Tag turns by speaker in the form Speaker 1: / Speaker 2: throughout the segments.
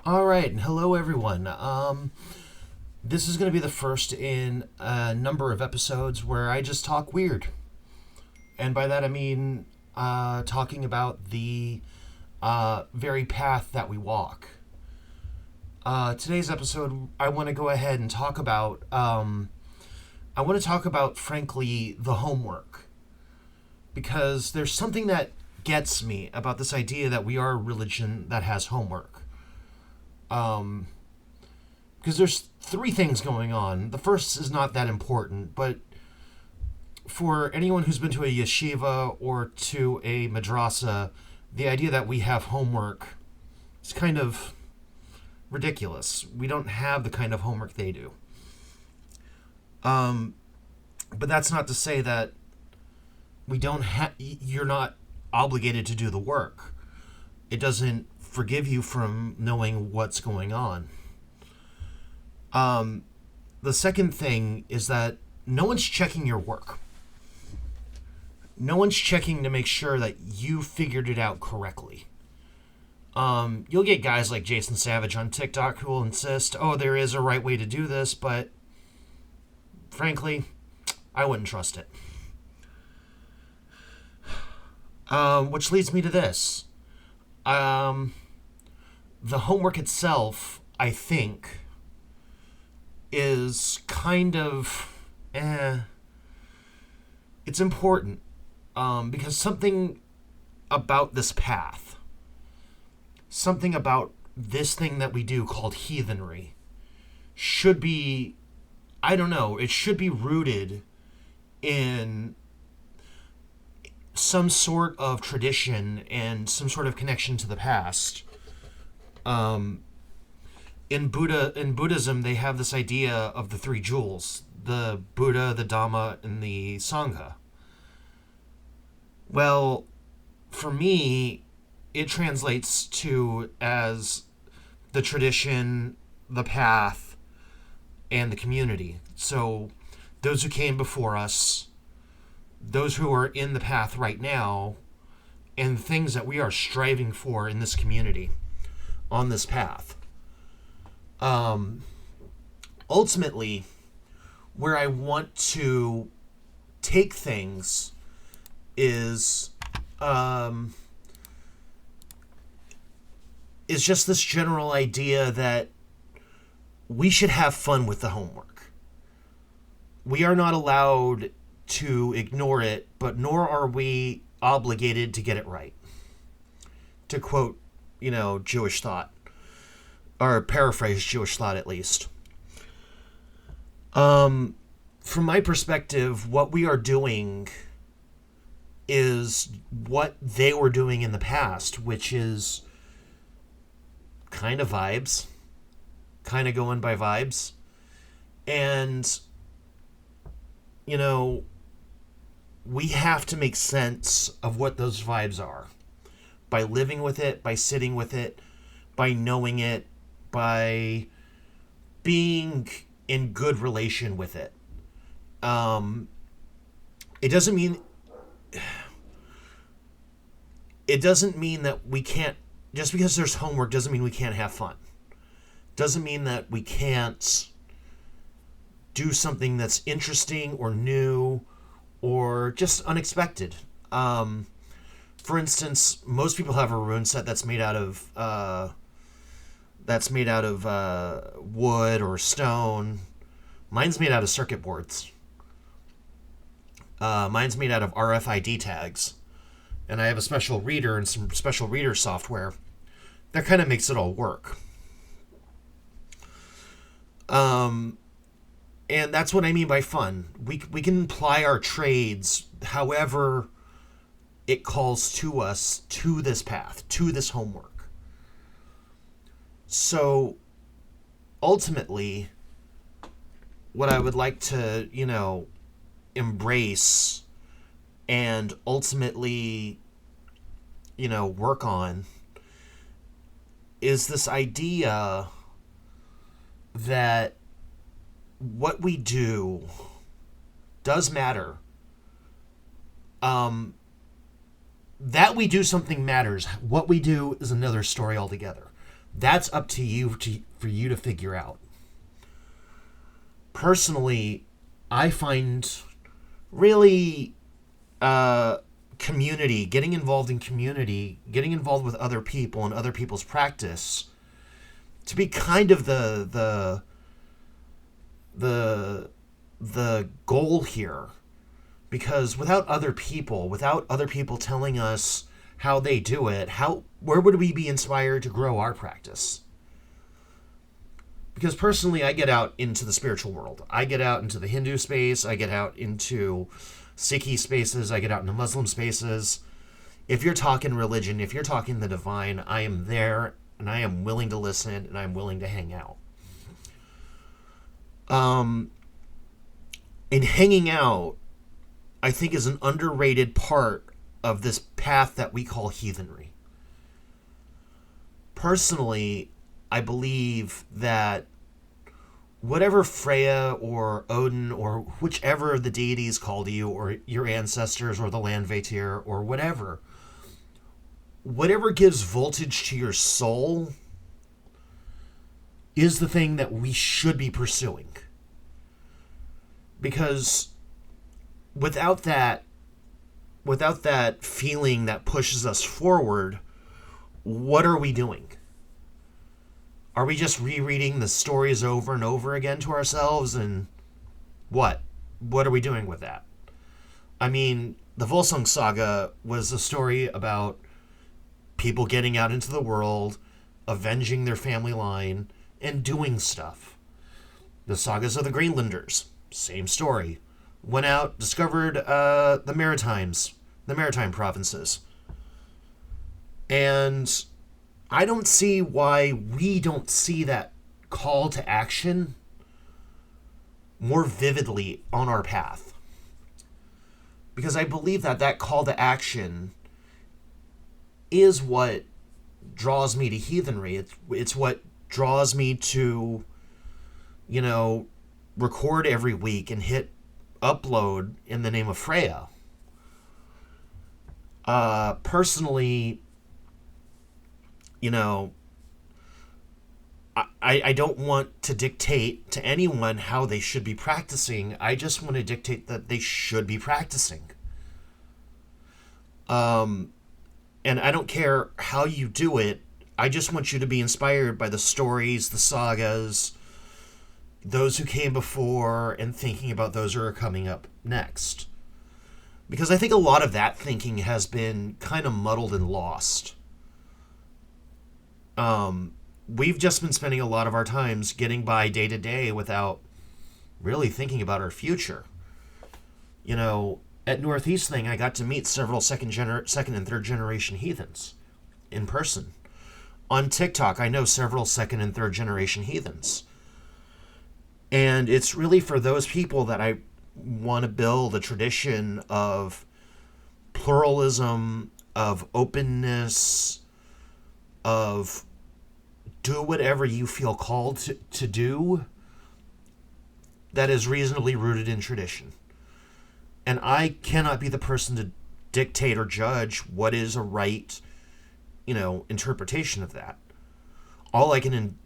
Speaker 1: All right, and hello everyone. This is going to be the first in a number of episodes where I just talk weird, and by that I mean talking about the very path that we walk. Today's episode, I want to go ahead and talk about. I want to talk about, frankly, the homework, because there's something that gets me about this idea that we are a religion that has homework. Um, because there's three things going on. The first is not that important, but for anyone who's been to a yeshiva or to a madrasa, the idea that we have homework is kind of ridiculous. We don't have the kind of homework they do. Um, but that's not to say that we don't have. You're not obligated to do the work. It doesn't forgive you from knowing what's going on. Um, the second thing is that no one's checking your work. No one's checking to make sure that you figured it out correctly. You'll get guys like Jason Savage on TikTok who will insist, oh, there is a right way to do this, but frankly, I wouldn't trust it. Which leads me to this. Um, the homework itself, I think, is kind of, it's important, because about this path, something about this thing that we do called heathenry should be, I don't know, it should be rooted in some sort of tradition and some sort of connection to the past. Um, in Buddhism, they have this idea of the three jewels: the Buddha, the Dhamma, and the Sangha. Well, for me, it translates to as the tradition, the path, and the community. So, those who came before us, those who are in the path right now, and things that we are striving for in this community on this path. Um, Ultimately, where I want to take things is um, is just this general idea that we should have fun with the homework. We are not allowed to ignore it, but nor are we obligated to get it right. To quote, Jewish thought, or paraphrase Jewish thought at least. From my perspective, what we are doing is what they were doing in the past, which is kind of vibes, kind of going by vibes. And, we have to make sense of what those vibes are by living with it, by sitting with it, by knowing it, by being in good relation with it. Um, it doesn't mean that we can't, just because there's homework doesn't mean we can't have fun. Doesn't mean that we can't do something that's interesting or new or just unexpected. For instance, most people have a rune set that's made out of wood or stone. Mine's made out of circuit boards. Mine's made out of RFID tags, and I have a special reader and some special reader software that kind of makes it all work. And that's what I mean by fun. We can apply our trades however it calls to us, to this path, to this homework. So ultimately, what I would like to, embrace and ultimately, work on is this idea that what we do does matter. That we do something matters. What we do is another story altogether. That's up to you for you to figure out. Personally, I find really community, getting involved in community, getting involved with other people and other people's practice to be kind of the goal here. Because without other people telling us how they do it, where would we be inspired to grow our practice? Because personally, I get out into the spiritual world. I get out into the Hindu space. I get out into Sikhi spaces. I get out into Muslim spaces. If you're talking religion, if you're talking the divine, I am there, and I am willing to listen, and I'm willing to hang out. And hanging out, I think, is an underrated part of this path that we call heathenry. Personally, I believe that whatever Freya or Odin or whichever the deities call to you, or your ancestors or the Landvatir or whatever gives voltage to your soul is the thing that we should be pursuing. Because without that feeling that pushes us forward, what are we doing? Are we just rereading the stories over and over again to ourselves? And what? What are we doing with that? I mean, the Volsung Saga was a story about people getting out into the world, avenging their family line, and doing stuff. The sagas of the Greenlanders, same story. Went out, discovered the Maritime provinces. And I don't see why we don't see that call to action more vividly on our path. Because I believe that call to action is what draws me to heathenry. It's what draws me to, record every week and hit upload in the name of Freya. Personally, I don't want to dictate to anyone how they should be practicing. I just want to dictate that they should be practicing. And I don't care how you do it. I just want you to be inspired by the stories, the sagas, those who came before, and thinking about those who are coming up next. Because I think a lot of that thinking has been kind of muddled and lost. We've just been spending a lot of our times getting by day to day without really thinking about our future. At Northeast Thing, I got to meet several second and third generation heathens in person. On TikTok, I know several second and third generation heathens. And it's really for those people that I want to build a tradition of pluralism, of openness, of do whatever you feel called to do that is reasonably rooted in tradition. And I cannot be the person to dictate or judge what is a right, interpretation of that. All I can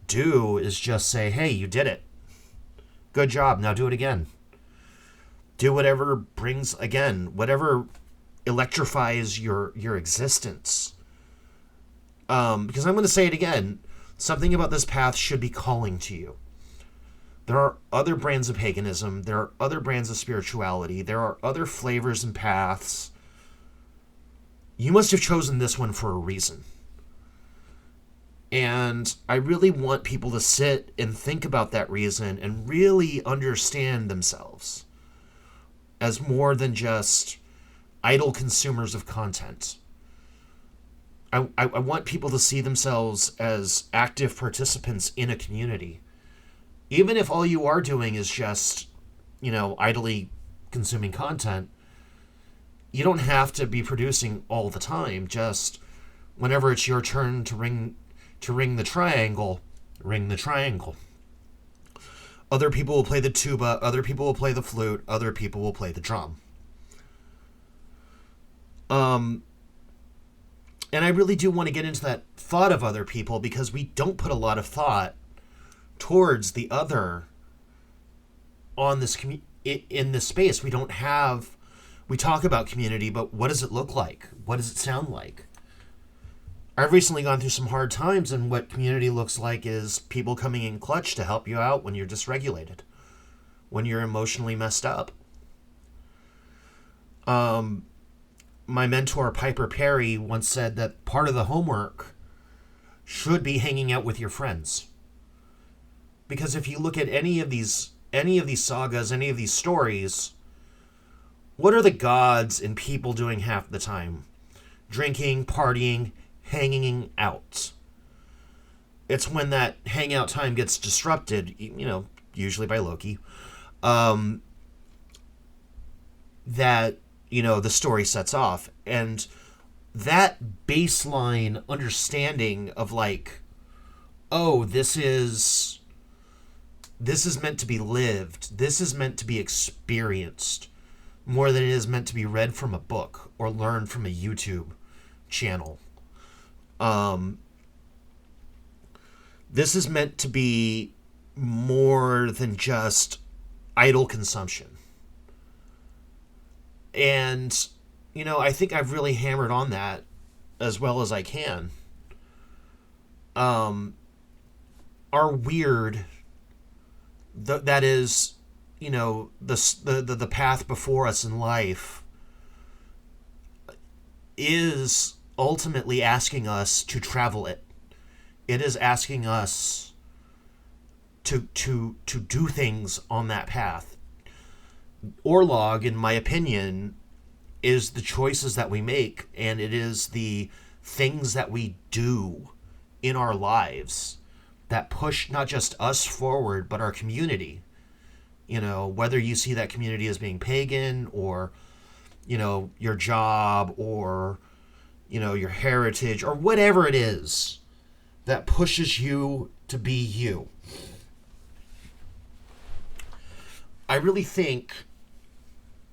Speaker 1: do is just say, hey, you did it. Good job. Now do it again. Do whatever whatever electrifies your existence. Because I'm going to say it again. Something about this path should be calling to you. There are other brands of paganism. There are other brands of spirituality. There are other flavors and paths. You must have chosen this one for a reason. And I really want people to sit and think about that reason and really understand themselves as more than just idle consumers of content. I want people to see themselves as active participants in a community. Even if all you are doing is just, idly consuming content, you don't have to be producing all the time. Just whenever it's your turn to ring the triangle, ring the triangle. Other people will play the tuba, other people will play the flute, other people will play the drum. And I really do want to get into that thought of other people, because we don't put a lot of thought towards the other on this in this space. We don't have, we talk about community, but what does it look like? What does it sound like? I've recently gone through some hard times, and what community looks like is people coming in clutch to help you out when you're dysregulated, when you're emotionally messed up. My mentor, Piper Perry, once said that part of the homework should be hanging out with your friends. Because if you look at any of these sagas, any of these stories, what are the gods and people doing half the time? Drinking, partying, hanging out. It's when that hangout time gets disrupted, usually by Loki, that, the story sets off. And that baseline understanding of like, oh, this is meant to be lived. This is meant to be experienced more than it is meant to be read from a book or learned from a YouTube channel. This is meant to be more than just idle consumption. And, I think I've really hammered on that as well as I can. Our Wyrd, that is, the path before us in life, is ultimately asking us to travel it. It is asking us to do things on that path. Orlog, in my opinion, is the choices that we make, and it is the things that we do in our lives that push not just us forward, but our community. Whether you see that community as being pagan, or, your job, or, your heritage, or whatever it is that pushes you to be you. I really think,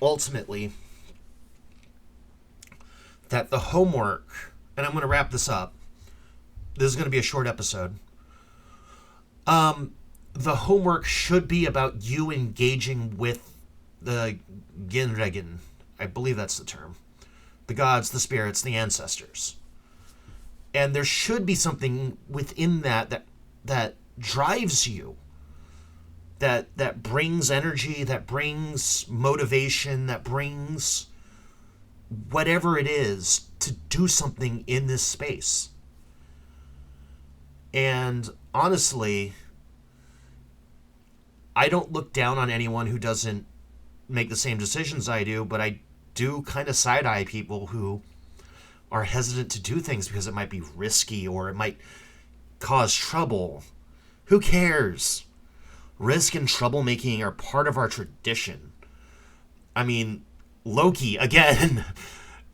Speaker 1: ultimately, that the homework, and I'm going to wrap this up. This is going to be a short episode. The homework should be about you engaging with the Ginregen. I believe that's the term. The gods, the spirits, the ancestors. And there should be something within that drives you. That brings energy, that brings motivation, that brings whatever it is to do something in this space. And honestly, I don't look down on anyone who doesn't make the same decisions I do, but I do kind of side-eye people who are hesitant to do things because it might be risky or it might cause trouble. Who cares? Risk and troublemaking are part of our tradition. I mean, Loki, again,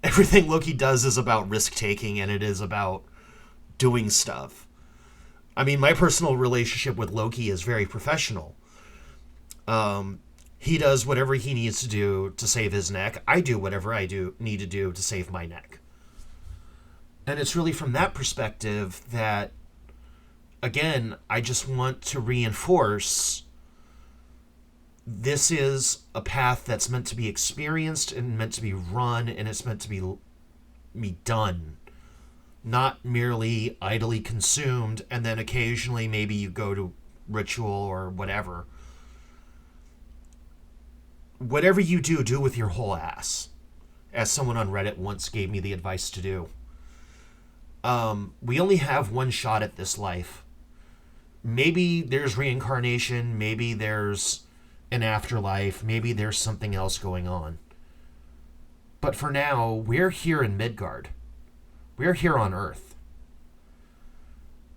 Speaker 1: everything Loki does is about risk-taking, and it is about doing stuff. I mean, my personal relationship with Loki is very professional. He does whatever he needs to do to save his neck. I do whatever I need to do to save my neck. And it's really from that perspective that, again, I just want to reinforce this is a path that's meant to be experienced and meant to be run, and it's meant to be done. Not merely idly consumed, and then occasionally maybe you go to ritual or whatever. Whatever you do with your whole ass. As someone on Reddit once gave me the advice to do. We only have one shot at this life. Maybe there's reincarnation, maybe there's an afterlife, maybe there's something else going on. But for now, we're here in Midgard. We're here on Earth.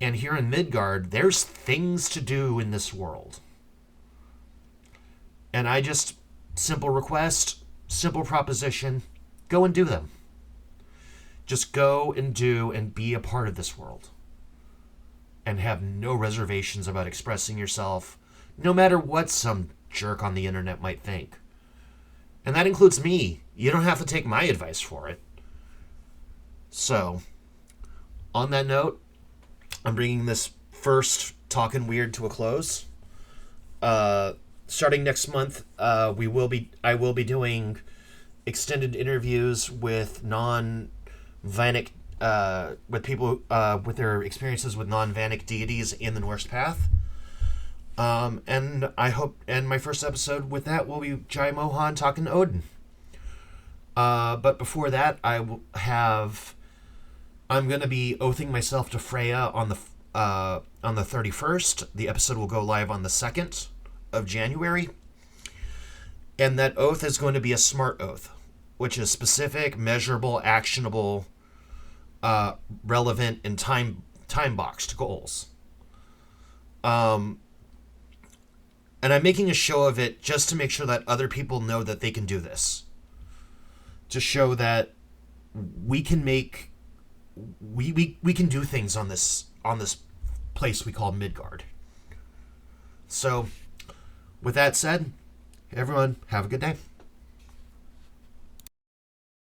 Speaker 1: And here in Midgard, there's things to do in this world. And I just, simple request, simple proposition, go and do them. Just go and do and be a part of this world. And have no reservations about expressing yourself, no matter what some jerk on the internet might think. And that includes me. You don't have to take my advice for it. So, On that note, I'm bringing this first Talkin' Wyrd to a close. Starting next month, I will be doing extended interviews with non-Vanic, with people with their experiences with non-Vanic deities in the Norse path. And my first episode with that will be Jai Mohan talking to Odin. But before that, I'm going to be oathing myself to Freya on the 31st. The episode will go live on the 2nd of January. And that oath is going to be a smart oath, which is specific, measurable, actionable, relevant, and time-boxed goals. And I'm making a show of it just to make sure that other people know that they can do this. To show that we can make we can do things on this place we call Midgard. So, with that said, everyone, have a good day.